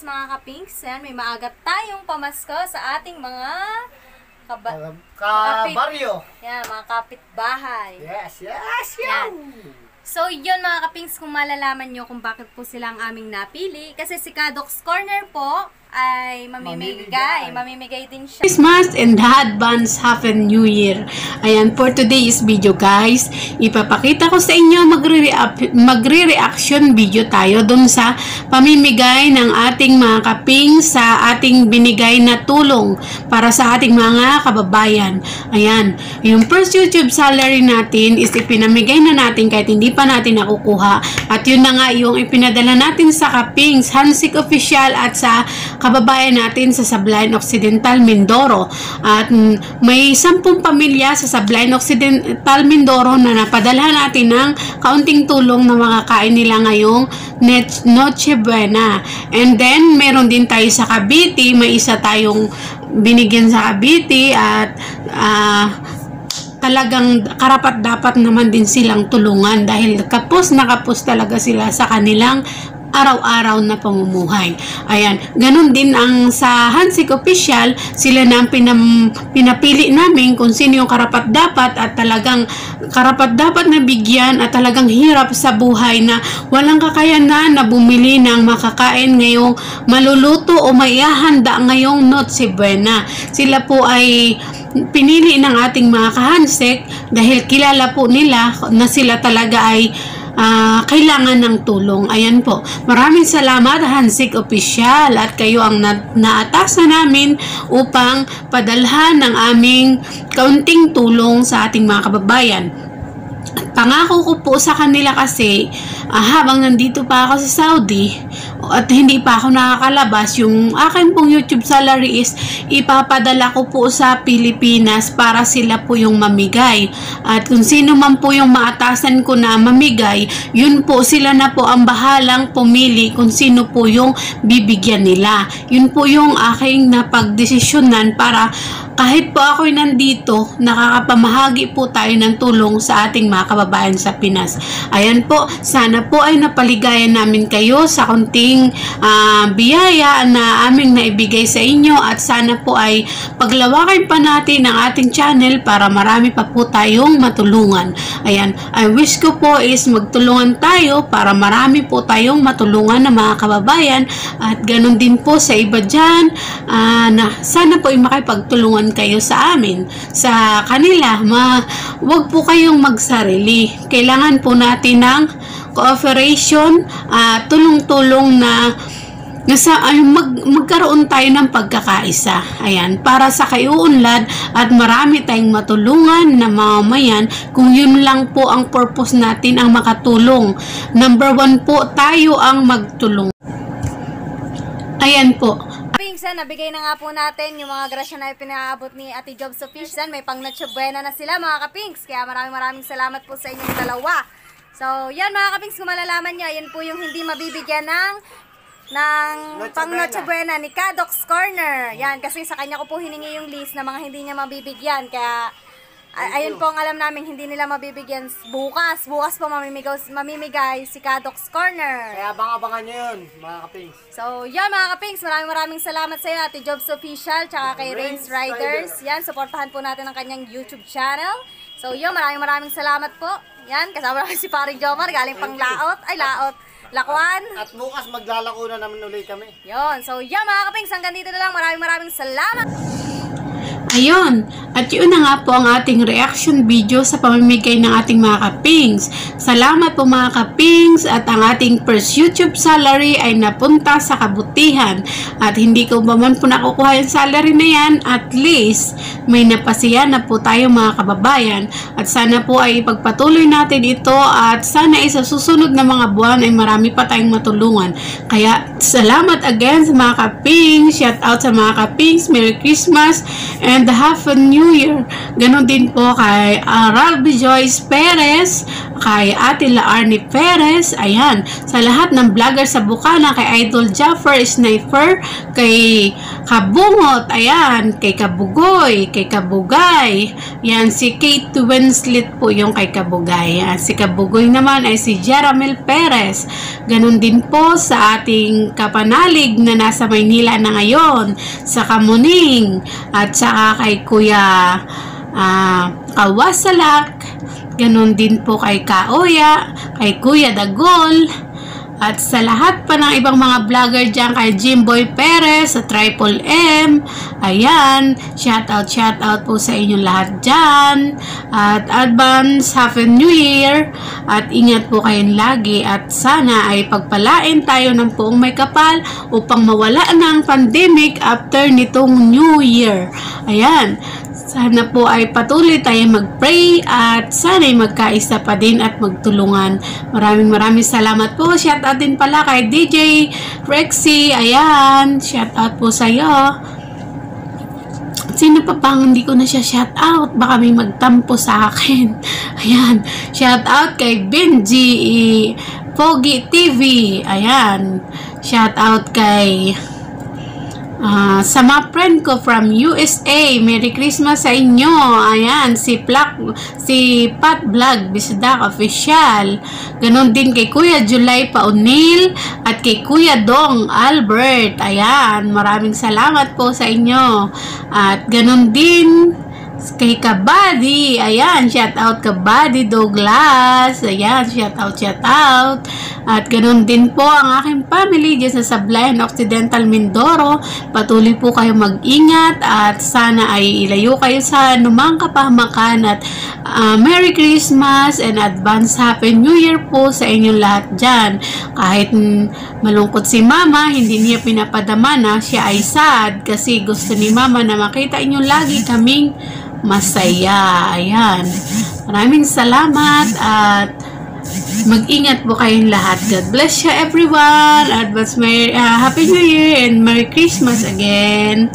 Yes, mga kapinks, yan, may maagat tayong pamasko sa ating mga kabaryo. Yan, mga kapitbahay. Yes. Yan. So, yun mga kapinks, kung malalaman nyo kung bakit po sila ang aming napili. Kasi si Kadok's Corner po ay mamimigay din siya. Christmas and advance Happy New Year. Ayan, for today's video guys, ipapakita ko sa inyo magre-reaction video tayo dun sa pamimigay ng ating mga kaping sa ating binigay na tulong para sa ating mga kababayan. Ayan, yung first YouTube salary natin is ipinamigay na natin kahit hindi pa natin nakukuha. At yun na nga yung ipinadala natin sa kapings, Hansik Official at sa kababayan natin sa Sablayan Occidental, Mindoro. At may 10 pamilya sa Sablayan Occidental, Mindoro na napadalhan natin ng kaunting tulong na makakain nila ngayong Noche Buena. And then, meron din tayo sa Cavite. May isa tayong binigyan sa Cavite at talagang karapat-dapat naman din silang tulungan dahil kapos na kapos talaga sila sa kanilang araw-araw na pamumuhay. Ayan, ganun din ang sa Hansik Official, sila na ang pinapili namin kung sino yung karapat-dapat at talagang karapat-dapat na bigyan at talagang hirap sa buhay na walang kakayanan na bumili ng makakain ngayong maluluto o maihahanda ngayong Noche Buena. Sila po ay pinili ng ating mga kahansik dahil kilala po nila na sila talaga ay kailangan ng tulong. Ayan po. Maraming salamat Hansik Official at kayo ang naatasan namin upang padalhan ng aming kaunting tulong sa ating mga kababayan. Pangako ko po sa kanila kasi habang nandito pa ako sa Saudi at hindi pa ako nakakalabas, yung akin pong YouTube salary is ipapadala ko po sa Pilipinas para sila po yung mamigay. At kung sino man po yung maatasan ko na mamigay, yun po sila na po ang bahalang pumili kung sino po yung bibigyan nila. Yun po yung aking napagdesisyonan para kahit po ako'y nandito, nakakapamahagi po tayo ng tulong sa ating mga kababayan sa Pinas. Ayan po, sana po ay napaligayan namin kayo sa konting biyaya na aming naibigay sa inyo at sana po ay paglawakan pa natin ang ating channel para marami pa po tayong matulungan. Ayan, I wish ko po is magtulungan tayo para marami po tayong matulungan na mga kababayan at ganun din po sa iba dyan na sana po ay makipagtulungan kayo sa amin, sa kanila. Wag po kayong magsarili. Kailangan po natin ng cooperation, tulong-tulong na magkaroon tayo ng pagkakaisa. Ayan, para sa kaiuunlad at marami tayong matulungan na mamamayan kung yun lang po ang purpose natin, ang makatulong. Number 1 po, tayo ang magtulong. Ayan po. Kapingsan, nabigay na nga po natin yung mga grasya na pinaabot ni Ate Jobs Official. May pang Noche Buena na sila mga kapings. Kaya maraming salamat po sa inyong dalawa. So, yan mga kapings, kung malalaman nyo, yan po yung hindi mabibigyan ng pang Noche Buena ni Kadok's Corner. Yan, kasi sa kanya ko po hiningi yung list na mga hindi niya mabibigyan. Kaya, ayun po ang alam namin, hindi nila mabibigyan bukas. Bukas po mamimigay si Kadok's Corner. Kaya abang-abangan nyo yun, mga kapings. So, yan mga kapings, maraming salamat sa iyo, Ate Jobs Official, tsaka kay Rains Riders. Yan, supportahan po natin ang kanyang YouTube channel. So, yun, maraming salamat po. Yan, kasama namin si Paring Jomar, galing pang Lakuan. At bukas maglalako na naman ulit kami. Yun, so yan mga kapings, hanggang dito na lang. Maraming salamat. Ayun, at yun na nga po ang ating reaction video sa pamimigay ng ating mga kapings. Salamat po mga kapings at ang ating first YouTube salary ay napunta sa kabutihan. At hindi ko ba man po nakukuha yung salary na yan, at least may napasiya na po tayo mga kababayan. At sana po ay ipagpatuloy natin ito at sana sa susunod na mga buwan ay marami pa tayong matulungan. Kaya salamat again sa mga kapings, shout out sa mga kapings, Merry Christmas and Happy New Year. Ganon din po kay Ralby Joyce Perez, kay Ate Laarne Perez, ayan, sa lahat ng vlogger sa Bukana, kay Idol Jaffer Sniper, kay Kabungot, ayan, kay Kabugoy, kay Kabugay, yan, si Kate Winslet po yung kay Kabugay, yan, si Kabugoy naman ay si Jaramel Perez, ganun din po sa ating kapanalig na nasa Maynila na ngayon, sa Kamuning, at saka kay Kuya Kawasalak, ganun din po kay Kaoya, kay Kuya Dagol, at sa lahat pa ng ibang mga vlogger dyan, kay Jimboy Perez sa Triple M, ayan, shout out po sa inyong lahat dyan, at advance Happy New Year, at ingat po kayong lagi, at sana ay pagpalain tayo ng poong may kapal upang mawala ng pandemic after nitong New Year, ayan. Sana po ay patuloy tayo mag-pray at sana ay magkaisa pa din at magtulungan. Maraming salamat po. Shout out din pala kay DJ Rexy. Ayan, shout out po sa iyo. Sino pa bang hindi ko na siya shout out? Baka may magtampo sa akin. Ayan, shout out kay Benji Pogi TV. Ayan, shout out kay sa mga friend ko from USA, Merry Christmas sa inyo. Ayan, si Pat Vlog Bisdak Official. Ganon din kay Kuya July Paunil at kay Kuya Dong Albert. Ayan, maraming salamat po sa inyo. At ganon din kay Kabady, ayan, shout out Kabady Douglas, ayan, shout out, at ganoon din po ang aking family dyan sa Sablayan Occidental Mindoro. Patuloy po kayo mag-ingat at sana ay ilayo kayo sa anumang kapahamakan at Merry Christmas and advance Happy New Year po sa inyong lahat dyan. Kahit malungkot si Mama, hindi niya pinapadama na siya ay sad kasi gusto ni Mama na makita inyo lagi kaming masaya. Ayan. Maraming salamat at mag-ingat po kayong lahat. God bless you everyone. Advance Happy New Year and Merry Christmas again.